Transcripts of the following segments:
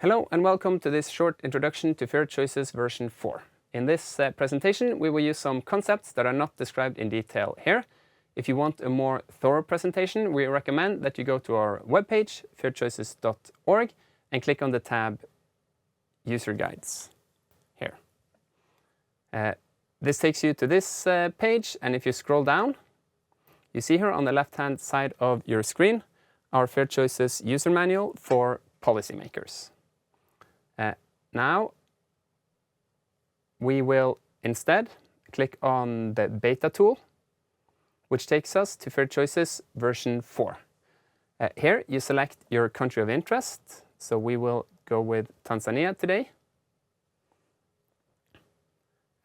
Hello and welcome to this short introduction to FairChoices version 4. In this presentation we will use some concepts that are not described in detail here. If you want a more thorough presentation, we recommend that you go to our webpage, fairchoices.org, and click on the tab User Guides here. This takes you to this page, and if you scroll down, you see here on the left-hand side of your screen our FairChoices user manual for policymakers. Now we will instead click on the beta tool, which takes us to FairChoices version 4. Here you select your country of interest, so we will go with Tanzania today.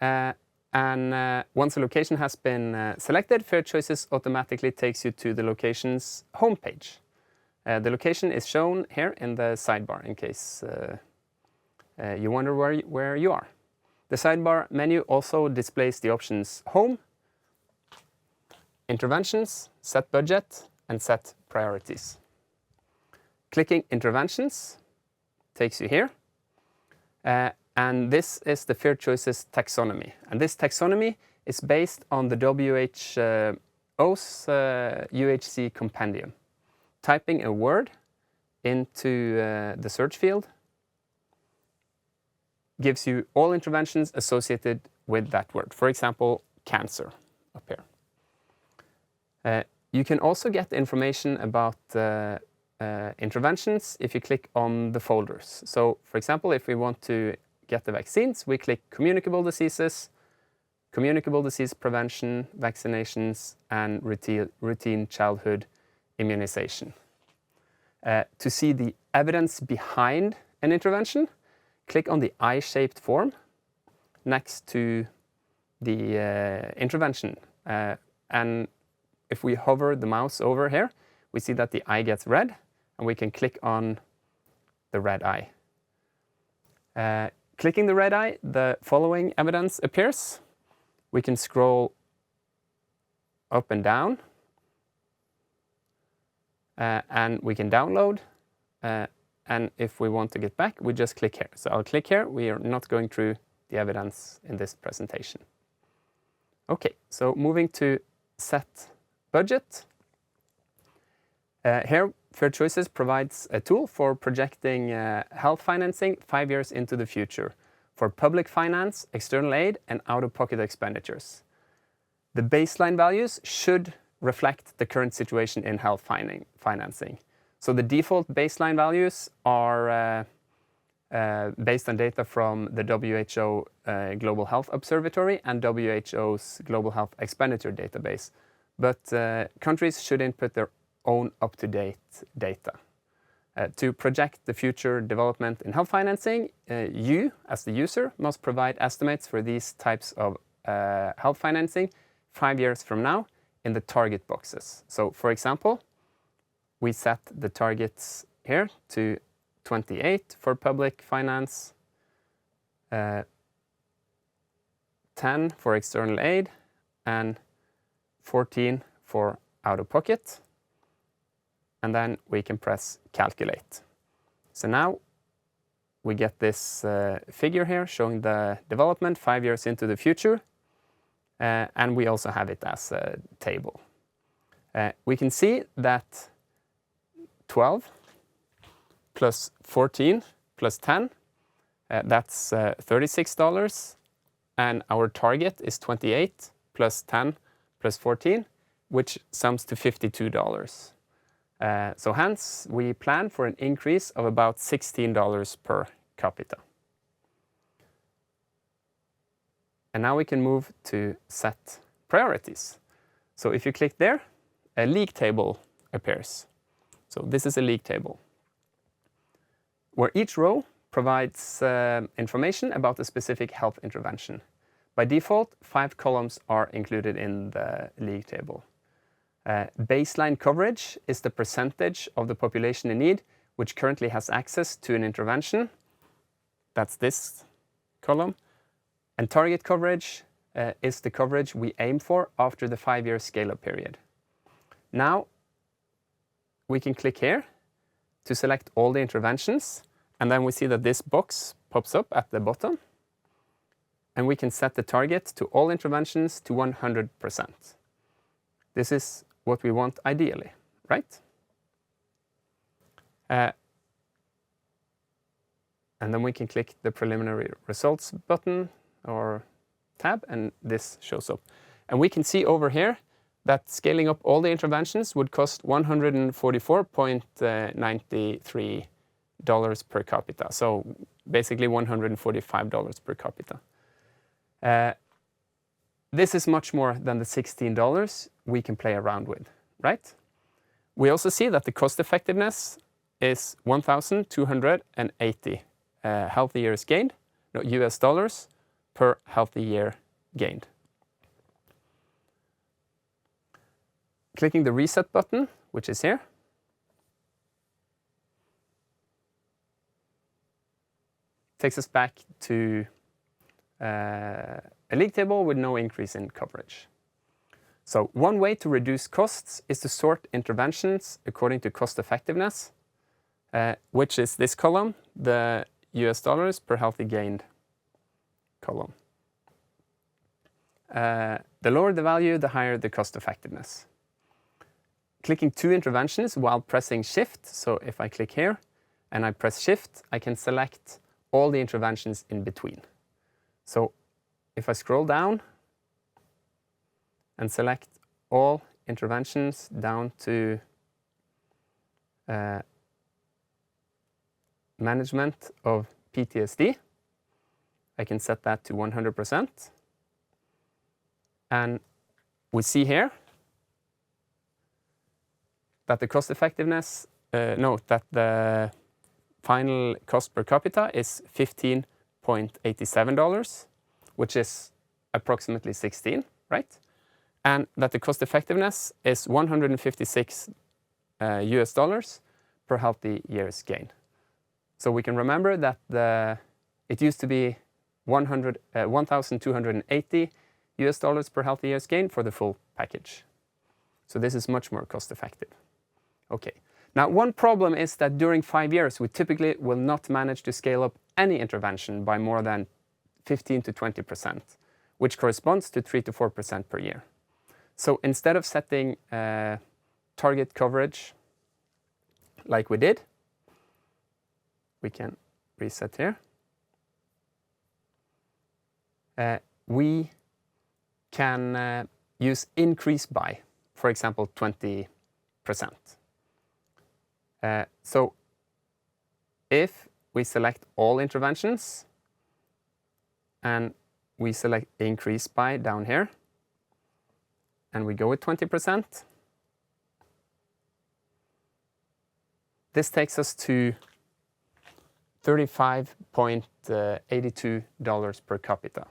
Once the location has been selected, FairChoices automatically takes you to the location's homepage. The location is shown here in the sidebar in case you wonder where you are. The sidebar menu also displays the options Home, Interventions, Set Budget, and Set Priorities. Clicking Interventions takes you here. And this is the FairChoices taxonomy. And this taxonomy is based on the WHO's UHC compendium. Typing a word into the search field gives you all interventions associated with that word. For example, cancer up here. You can also get information about interventions if you click on the folders. So, for example, if we want to get the vaccines, we click communicable diseases, communicable disease prevention, vaccinations, and routine childhood immunization. To see the evidence behind an intervention, click on the eye-shaped form next to the intervention. And if we hover the mouse over here, we see that the eye gets red, and we can click on the red eye. Clicking the red eye, the following evidence appears. We can scroll up and down, and we can download. And if we want to get back, we just click here. So I'll click here. We are not going through the evidence in this presentation. Okay, so moving to Set Budget. Here, FairChoices provides a tool for projecting health financing 5 years into the future for public finance, external aid, and out-of-pocket expenditures. The baseline values should reflect the current situation in health financing. So the default baseline values are based on data from the WHO Global Health Observatory and WHO's Global Health Expenditure Database. But countries should input their own up-to-date data. To project the future development in health financing, you, as the user, must provide estimates for these types of health financing 5 years from now in the target boxes. So, for example, we set the targets here to 28 for public finance, 10 for external aid, and 14 for out-of-pocket. And then we can press Calculate. So now we get this figure here showing the development 5 years into the future. And we also have it as a table. We can see that 12 plus 14 plus 10, that's $36. And our target is 28 plus 10 plus 14, which sums to $52. So hence, we plan for an increase of about $16 per capita. And now we can move to Set Priorities. So if you click there, a league table appears. So this is a league table, where each row provides information about a specific health intervention. By default, 5 columns are included in the league table. Baseline coverage is the percentage of the population in need which currently has access to an intervention. That's this column. And target coverage is the coverage we aim for after the 5-year scale-up period. Now, we can click here to select all the interventions And then we see that this box pops up at the bottom. And we can set the target to all interventions to 100%. This is what we want ideally, right? And then we can click the preliminary results button or tab, and this shows up. And we can see over here that scaling up all the interventions would cost $144.93 per capita. So basically $145 per capita. This is much more than the $16 we can play around with, right? We also see that the cost effectiveness is 1,280 healthy years gained, no, US dollars per healthy year gained. Clicking the reset button, which is here, takes us back to a league table with no increase in coverage. So one way to reduce costs is to sort interventions according to cost effectiveness, which is this column, the US dollars per healthy gained column. The lower the value, the higher the cost effectiveness. Clicking two interventions while pressing Shift, so if I click here and I press Shift, I can select all the interventions in between. So if I scroll down and select all interventions down to management of PTSD, I can set that to 100%. And we see here that the cost effectiveness, that the final cost per capita is $15.87, which is approximately 16, right? And that the cost effectiveness is 156 US dollars per healthy years gain. So we can remember that it used to be 1,280 US dollars per healthy years gain for the full package. So this is much more cost effective. Okay. Now, one problem is that during 5 years, we typically will not manage to scale up any intervention by more than 15 to 20%, which corresponds to 3 to 4% per year. So instead of setting target coverage like we did, we can reset here. We can use increase by, for example, 20%. So if we select all interventions and we select increase by down here and we go with 20%, this takes us to $35.82 per capita.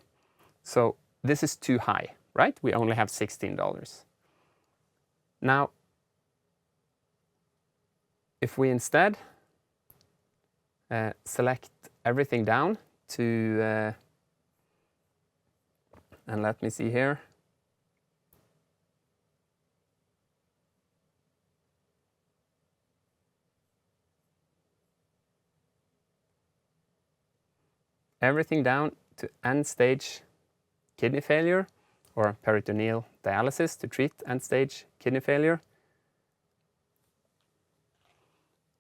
So this is too high, right? We only have $16. Now, if we instead select everything down to, and let me see here, everything down to end-stage kidney failure or peritoneal dialysis to treat end-stage kidney failure,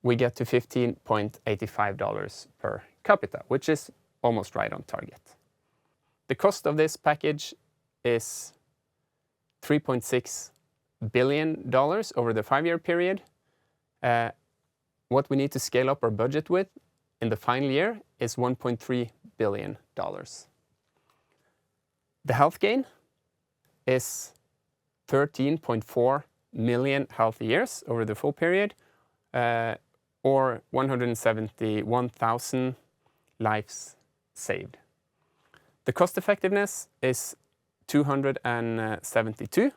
we get to $15.85 per capita, which is almost right on target. The cost of this package is $3.6 billion over the 5-year period. What we need to scale up our budget with in the final year is $1.3 billion. The health gain is 13.4 million healthy years over the full period, or 171,000 lives saved. The cost effectiveness is 272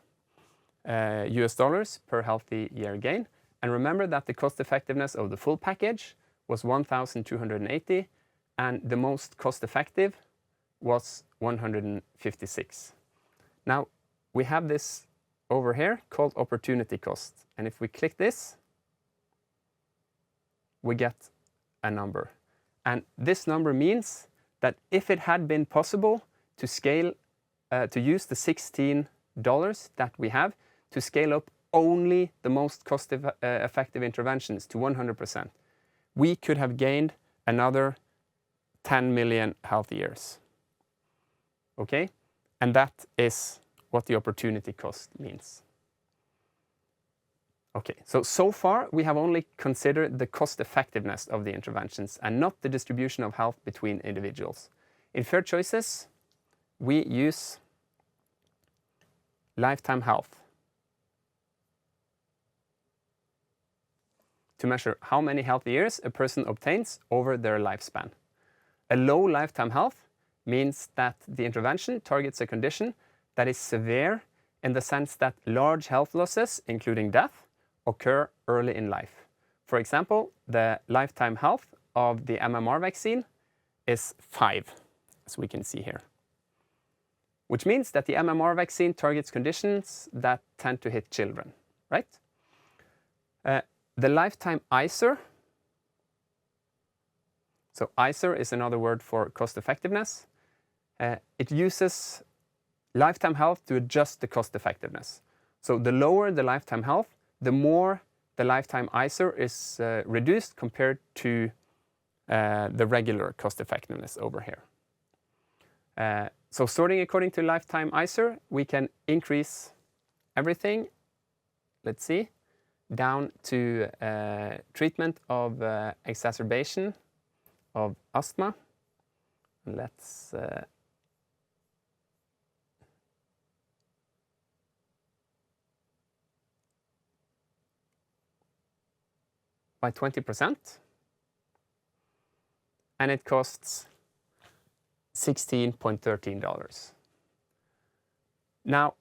US dollars per healthy year gain. And remember that the cost effectiveness of the full package was 1,280, and the most cost effective was 156. Now, we have this over here called opportunity cost. And if we click this, we get a number. And this number means that if it had been possible to scale, to use the $16 that we have to scale up only the most cost-effective interventions to 100%, we could have gained another 10 million healthy years. Okay? And that is what the opportunity cost means. Okay, so far we have only considered the cost effectiveness of the interventions and not the distribution of health between individuals. In FairChoices, we use lifetime health to measure how many healthy years a person obtains over their lifespan. A low lifetime health means that the intervention targets a condition that is severe in the sense that large health losses, including death, occur early in life. For example, the lifetime health of the MMR vaccine is 5, as we can see here. Which means that the MMR vaccine targets conditions that tend to hit children, right? The lifetime ICER, so ICER is another word for cost effectiveness. It uses lifetime health to adjust the cost effectiveness. So the lower the lifetime health, the more the lifetime ICER is reduced compared to the regular cost effectiveness over here. So sorting according to lifetime ICER, we can increase everything, let's see, down to treatment of exacerbation of asthma. Let's by 20%, and it costs $16.13. Now,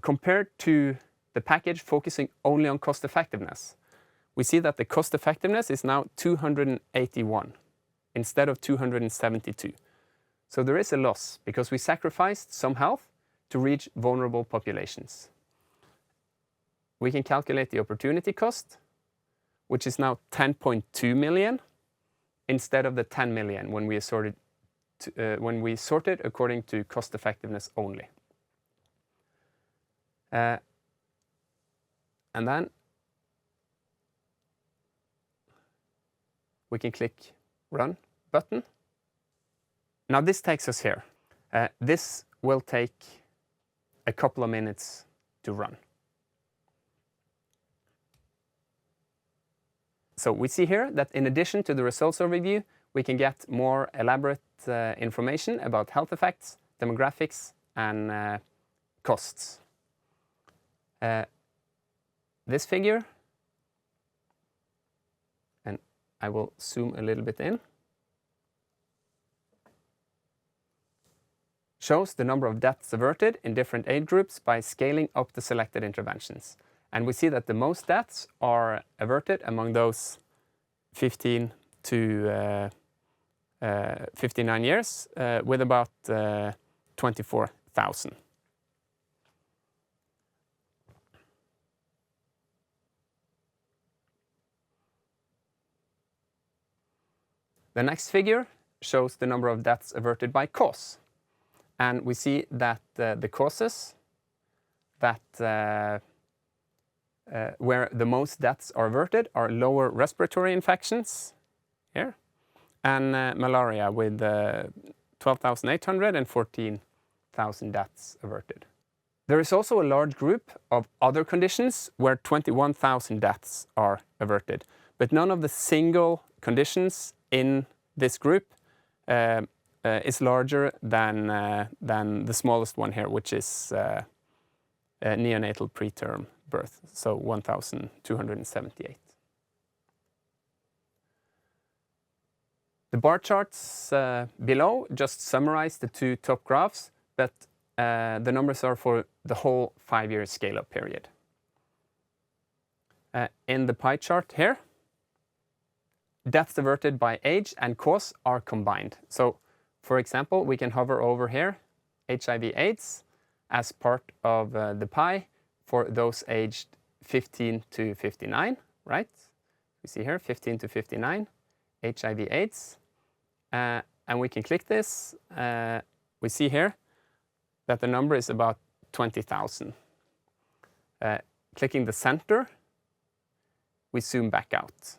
compared to the package focusing only on cost effectiveness, we see that the cost effectiveness is now 281 instead of 272. So there is a loss because we sacrificed some health to reach vulnerable populations. We can calculate the opportunity cost, which is now 10.2 million instead of the 10 million when we sorted according to cost effectiveness only. And then we can click Run button. Now this takes us here. This will take a couple of minutes to run. So we see here that in addition to the results overview, we can get more elaborate information about health effects, demographics, and costs. This figure, and I will zoom a little bit in, shows the number of deaths averted in different age groups by scaling up the selected interventions. And we see that the most deaths are averted among those 15 to 59 years, with about 24,000. The next figure shows the number of deaths averted by cause. And we see that the causes that where the most deaths are averted are lower respiratory infections, here, and malaria with 12,800 and 14,000 deaths averted. There is also a large group of other conditions where 21,000 deaths are averted, but none of the single conditions in this group is larger than the smallest one here, which is neonatal preterm birth, so 1,278. The bar charts below just summarize the two top graphs, but the numbers are for the whole 5-year scale-up period. In the pie chart here, deaths averted by age and cause are combined. So, for example, we can hover over here, HIV/AIDS, as part of the pie for those aged 15 to 59, right? We see here 15 to 59, HIV/AIDS. and we can click this. We see here that the number is about 20,000. Clicking the center, we zoom back out.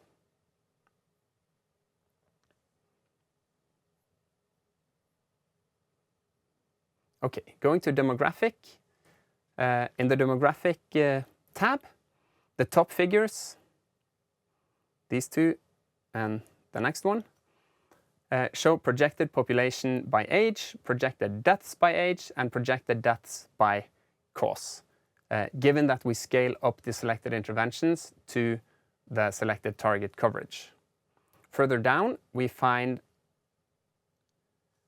Okay, going to demographic. In the demographic tab, the top figures, these two and the next one, show projected population by age, projected deaths by age, and projected deaths by cause, given that we scale up the selected interventions to the selected target coverage. Further down, we find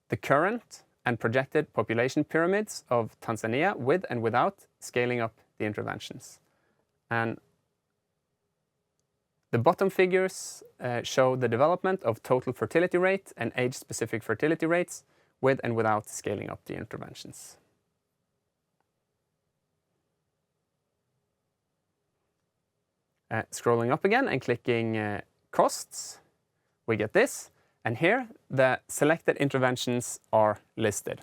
the current and projected population pyramids of Tanzania with and without scaling up the interventions. And the bottom figures show the development of total fertility rate and age-specific fertility rates with and without scaling up the interventions. Scrolling up again and clicking costs, we get this. And here, the selected interventions are listed.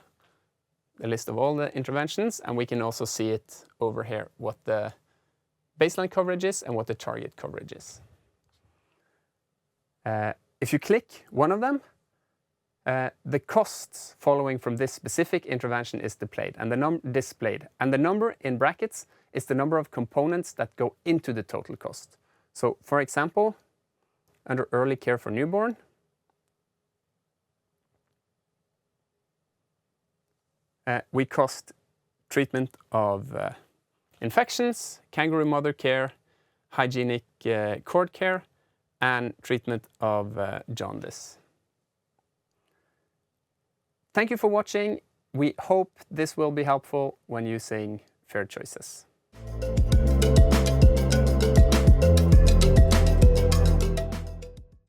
The list of all the interventions, and we can also see it over here, what the baseline coverage is and what the target coverage is. If you click one of them, the costs following from this specific intervention is displayed, and the number in brackets is the number of components that go into the total cost. So, for example, under early care for newborn, we cost treatment of infections, kangaroo mother care, hygienic cord care, and treatment of jaundice. Thank you for watching. We hope this will be helpful when using FairChoices.